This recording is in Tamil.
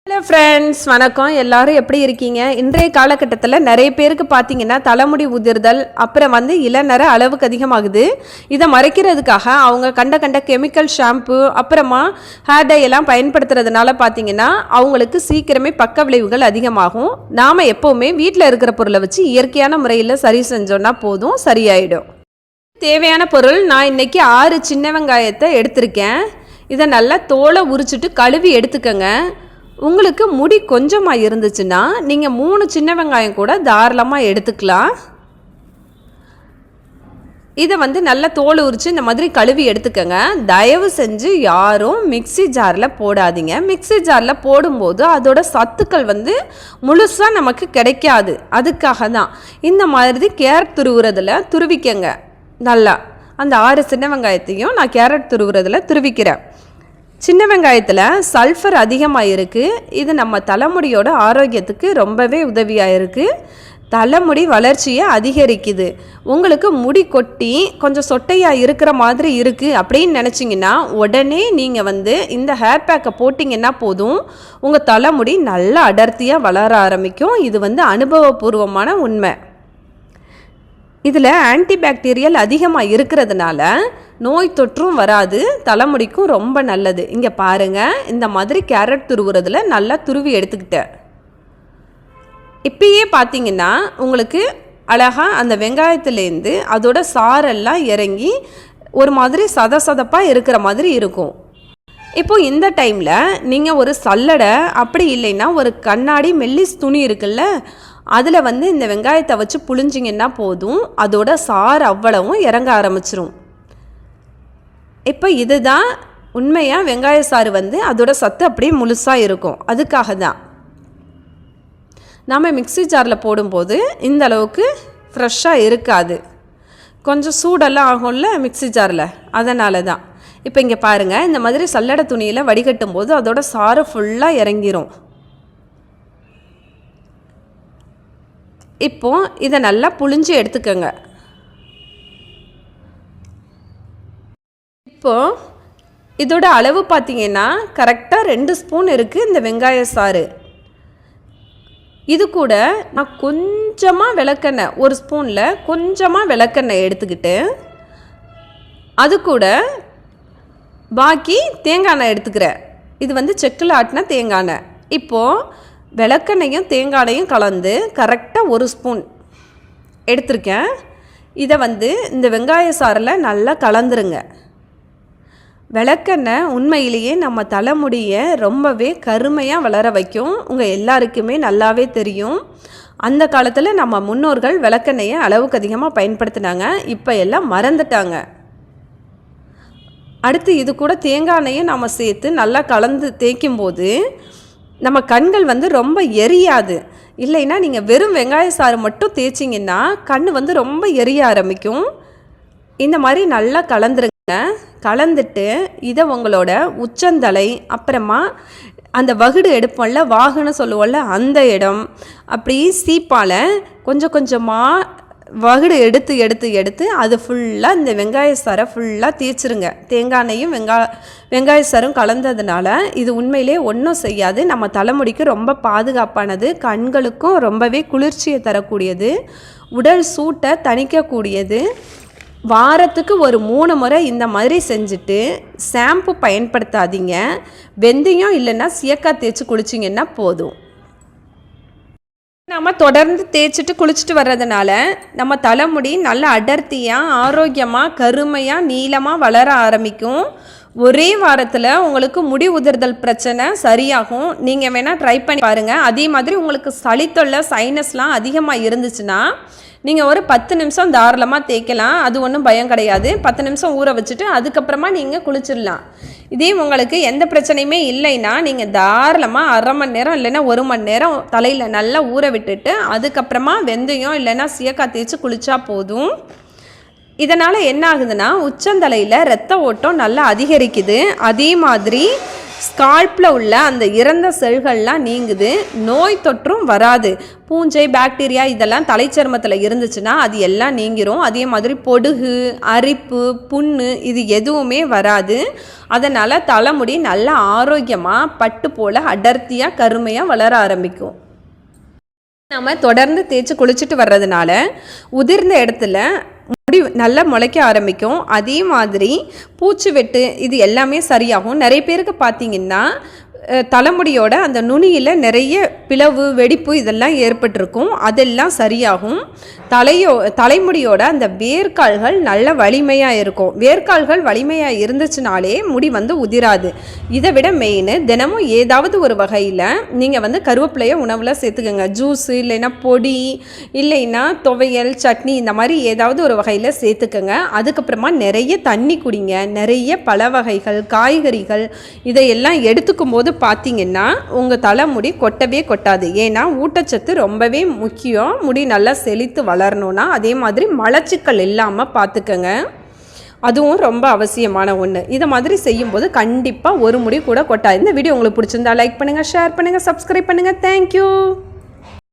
ஹலோ ஃப்ரெண்ட்ஸ், வணக்கம். எல்லாரும் எப்படி இருக்கீங்க? இன்றைய காலகட்டத்தில் நிறைய பேருக்கு பார்த்தீங்கன்னா தலைமுடி உதிர்தல், அப்புறம் இளநர அளவுக்கு அதிகமாகுது. இதை மறைக்கிறதுக்காக அவங்க கண்ட கெமிக்கல் ஷாம்பு, அப்புறமா ஹேர் டை எல்லாம் பயன்படுத்துறதுனால பார்த்தீங்கன்னா அவங்களுக்கு சீக்கிரமே பக்க விளைவுகள் அதிகமாகும். நாம் எப்போவுமே வீட்டில் இருக்கிற பொருளை வச்சு இயற்கையான முறையில் சரி செஞ்சோன்னா போதும், சரியாயிடும். தேவையான பொருள், நான் இன்னைக்கு 6 சின்ன வெங்காயத்தை எடுத்திருக்கேன். இதை நல்லா தோலை உரிச்சிட்டு கழுவி எடுத்துக்கங்க. உங்களுக்கு முடி கொஞ்சமாக இருந்துச்சுன்னா நீங்கள் 3 சின்ன வெங்காயம் கூட தாராளமாக எடுத்துக்கலாம். இதை நல்லா தோல் உரித்து இந்த மாதிரி கழுவி எடுத்துக்கங்க. தயவு செஞ்சு யாரும் மிக்சி ஜாரில் போடாதீங்க. மிக்சி ஜாரில் போடும்போது அதோட சத்துக்கள் முழுசாக நமக்கு கிடைக்காது. அதுக்காக தான் இந்த மாதிரி கேரட் துருவுறதில் துருவிக்கங்க. நல்லா அந்த 6 சின்ன வெங்காயத்தையும் நான் கேரட் துருவுறதில் துருவிக்கிறேன். சின்ன வெங்காயத்தில் சல்ஃபர் அதிகமாக இருக்குது. இது நம்ம தலைமுடியோட ஆரோக்கியத்துக்கு ரொம்பவே உதவியாக இருக்குது. தலைமுடி வளர்ச்சியை அதிகரிக்குது. உங்களுக்கு முடி கொட்டி கொஞ்சம் சொட்டையாக இருக்கிற மாதிரி இருக்குது அப்படின்னு நினச்சிங்கன்னா உடனே நீங்கள் இந்த ஹேர் பேக்கை போட்டிங்கன்னா போதும், உங்கள் தலைமுடி நல்லா அடர்த்தியாக வளர ஆரம்பிக்கும். இது அனுபவபூர்வமான உண்மை. இதில் ஆன்டிபாக்டீரியல் அதிகமாக இருக்கிறதுனால நோய் தொற்றும் வராது, தலைமுடிக்கும் ரொம்ப நல்லது. இங்கே பாருங்கள், இந்த மாதிரி கேரட் துருவுறதுல நல்லா துருவி எடுத்துக்கிட்டேன். இப்பயே பார்த்தீங்கன்னா உங்களுக்கு அழகாக அந்த வெங்காயத்துலேருந்து அதோட சாரெல்லாம் இறங்கி ஒரு மாதிரி சதப்பாக இருக்கிற மாதிரி இருக்கும். இப்போது இந்த டைமில் நீங்கள் ஒரு சல்லடை, அப்படி இல்லைன்னா ஒரு கண்ணாடி மெல்லிஸ் துணி இருக்குல்ல, அதில் இந்த வெங்காயத்தை வச்சு புழிஞ்சிங்கன்னா போதும், அதோட சாறு அவ்வளவும் இறங்க ஆரம்பிச்சிரும். இப்போ இதுதான் உண்மையாக வெங்காய சாறு அதோட சத்து அப்படியே முழுசாக இருக்கும். அதுக்காக தான் நாம் மிக்சி ஜாரில் போடும்போது இந்த அளவுக்கு ஃப்ரெஷ்ஷாக இருக்காது. கொஞ்சம் சூடெல்லாம் ஆகும்ல மிக்சி ஜாரில், அதனால தான். இப்போ இங்கே பாருங்கள், இந்த மாதிரி சல்லடை துணியில் வடிகட்டும் போது அதோட சாறு ஃபுல்லாக இறங்கிரும். இப்போ இதை நல்லா புழிஞ்சு எடுத்துக்கோங்க. இப்போது இதோட அளவு பார்த்தீங்கன்னா கரெக்டாக 2 ஸ்பூன் இருக்குது இந்த வெங்காய சாறு. இது கூட நான் கொஞ்சமாக விளக்கெண்ணெய், ஒரு ஸ்பூனில் கொஞ்சமாக விளக்கெண்ணெய் எடுத்துக்கிட்டு அது கூட பாக்கி தேங்காய் எண்ணெய் எடுத்துக்கிறேன். இது செக்கில் ஆட்டின தேங்காய் எண்ணெய். இப்போது விளக்கெண்ணையும் தேங்காயையும் கலந்து கரெக்டாக 1 ஸ்பூன் எடுத்திருக்கேன். இதை இந்த வெங்காய சாறில் நல்லா கலந்துருங்க. விளக்கெண்ணெய் உண்மையிலேயே நம்ம தலைமுடியை ரொம்பவே கருமையாக வளர வைக்கும். உங்கள் எல்லாருக்குமே நல்லாவே தெரியும். அந்த காலத்தில் நம்ம முன்னோர்கள் விளக்கெண்ணெயை அளவுக்கு அதிகமாக பயன்படுத்தினாங்க. இப்போ எல்லாம் மறந்துட்டாங்க. அடுத்து இது கூட தேங்காய் எண்ணெயும் நம்ம சேர்த்து நல்லா கலந்து தேய்க்கும்போது நம்ம கண்கள் ரொம்ப எரியாது. இல்லைன்னா நீங்கள் வெறும் வெங்காய சாறு மட்டும் தேய்ச்சிங்கன்னா கண் ரொம்ப எரிய ஆரம்பிக்கும். இந்த மாதிரி நல்லா கலந்துருங்க. கலந்துட்டு இதை உங்களோட உச்சந்தலை, அப்புறமா அந்த வகுடு எடுப்போம்ல, வாகுன்னு சொல்லுவோம்ல, அந்த இடம், அப்படி சீப்பால் கொஞ்சம் கொஞ்சமாக வகுடு எடுத்து அது ஃபுல்லாக இந்த வெங்காய சாரை ஃபுல்லாக தேய்ச்சிருங்க. தேங்காய் எண்ணெயும் வெங்காய சாரும் கலந்ததுனால இது உண்மையிலே ஒன்றும் செய்யாது. நம்ம தலைமுடிக்கு ரொம்ப பாதுகாப்பானது, கண்களுக்கும் ரொம்பவே குளிர்ச்சியை தரக்கூடியது, உடல் சூட்டை தணிக்கக்கூடியது. வாரத்துக்கு ஒரு 3 முறை இந்த மாதிரி செஞ்சுட்டு ஷாம்பு பயன்படுத்தாதீங்க. வெந்தயம் இல்லைன்னா சீயக்காய் தேய்ச்சி குளிச்சிங்கன்னா போதும். நம்ம தொடர்ந்து தேய்ச்சிட்டு குளிச்சுட்டு வர்றதுனால நம்ம தலைமுடி நல்ல அடர்த்தியாக, ஆரோக்கியமாக, கருமையாக, நீளமாக வளர ஆரம்பிக்கும். ஒரே வாரத்தில் உங்களுக்கு முடி உதிர்தல் பிரச்சனை சரியாகும். நீங்கள் வேணால் ட்ரை பண்ணி பாருங்கள். அதே மாதிரி உங்களுக்கு சளித்தொல்லை, சைனஸ்லாம் அதிகமாக இருந்துச்சுன்னா நீங்கள் ஒரு 10 நிமிஷம் தாராளமாக தேய்க்கலாம். அது ஒன்றும் பயம் கிடையாது. 10 நிமிஷம் ஊற வச்சுட்டு அதுக்கப்புறமா நீங்கள் குளிச்சிடலாம். இதே உங்களுக்கு எந்த பிரச்சனையுமே இல்லைன்னா நீங்கள் தாராளமாக 1/2 மணி நேரம் இல்லைன்னா 1 மணி நேரம் தலையில் நல்லா ஊற விட்டுட்டு அதுக்கப்புறமா வெந்தயம் இல்லைன்னா சீயக்காய் தேய்ச்சி குளித்தா போதும். இதனால் என்ன ஆகுதுன்னா உச்சந்தலையில் ரத்த ஓட்டம் நல்லா அதிகரிக்குது. அதே மாதிரி ஸ்கால்ப்பில் உள்ள அந்த இறந்த செல்கள்லாம் நீங்குது, நோய் தொற்றும் வராது. பூஞ்சை, பாக்டீரியா இதெல்லாம் தலைச்சருமத்தில் இருந்துச்சுன்னா அது எல்லாம் நீங்கிரும். அதே மாதிரி பொடுகு, அரிப்பு, புண்ணு இது எதுவுமே வராது. அதனால் தலைமுடி நல்லா ஆரோக்கியமாக பட்டு போல் அடர்த்தியாக கருமையாக வளர ஆரம்பிக்கும். நம்ம தொடர்ந்து தேய்ச்சி குளிச்சுட்டு வர்றதுனால உதிர்ந்த இடத்துல முடி நல்லா முளைக்க ஆரம்பிக்கும். அதே மாதிரி பூச்சி வெட்டு இது எல்லாமே சரியாகும். நிறைய பேருக்கு பார்த்திங்கன்னா தலைமுடியோட அந்த நுனியில் நிறைய பிளவு, வெடிப்பு இதெல்லாம் ஏற்பட்டிருக்கும். அதெல்லாம் சரியாகும். தலைமுடியோட அந்த வேர்க்கால்கள் நல்ல வலிமையாக இருக்கும். வேர்க்கால்கள் வலிமையாக இருந்துச்சுனாலே முடி உதிராது. இதை விட மெயின், தினமும் ஏதாவது ஒரு வகையில் நீங்கள் கருவேப்பிலையை உணவில் சேர்த்துக்கோங்க. ஜூஸு இல்லைன்னா பொடி இல்லைன்னா துவையல், சட்னி இந்த மாதிரி ஏதாவது ஒரு வகையில் சேர்த்துக்கோங்க. அதுக்கப்புறமா நிறைய தண்ணி குடிங்க. நிறைய பழ வகைகள், காய்கறிகள் இதையெல்லாம் எடுத்துக்கும் போது பார்த்தீங்கன்னா உங்கள் தலைமுடி கொட்டவே கொட்டாது. ஏன்னா ஊட்டச்சத்து ரொம்பவே முக்கியம். முடி நல்லா செழித்து வளரணும்னா அதே மாதிரி மலச்சிக்கல் இல்லாமல் பார்த்துக்கங்க. அதுவும் ரொம்ப அவசியமான ஒன்று. இதை மாதிரி செய்யும்போது கண்டிப்பாக ஒரு முடி கூட கொட்டாது. இந்த வீடியோ உங்களுக்கு பிடிச்சிருந்தா லைக் பண்ணுங்கள், ஷேர் பண்ணுங்கள், சப்ஸ்கிரைப் பண்ணுங்கள். தேங்க்யூ.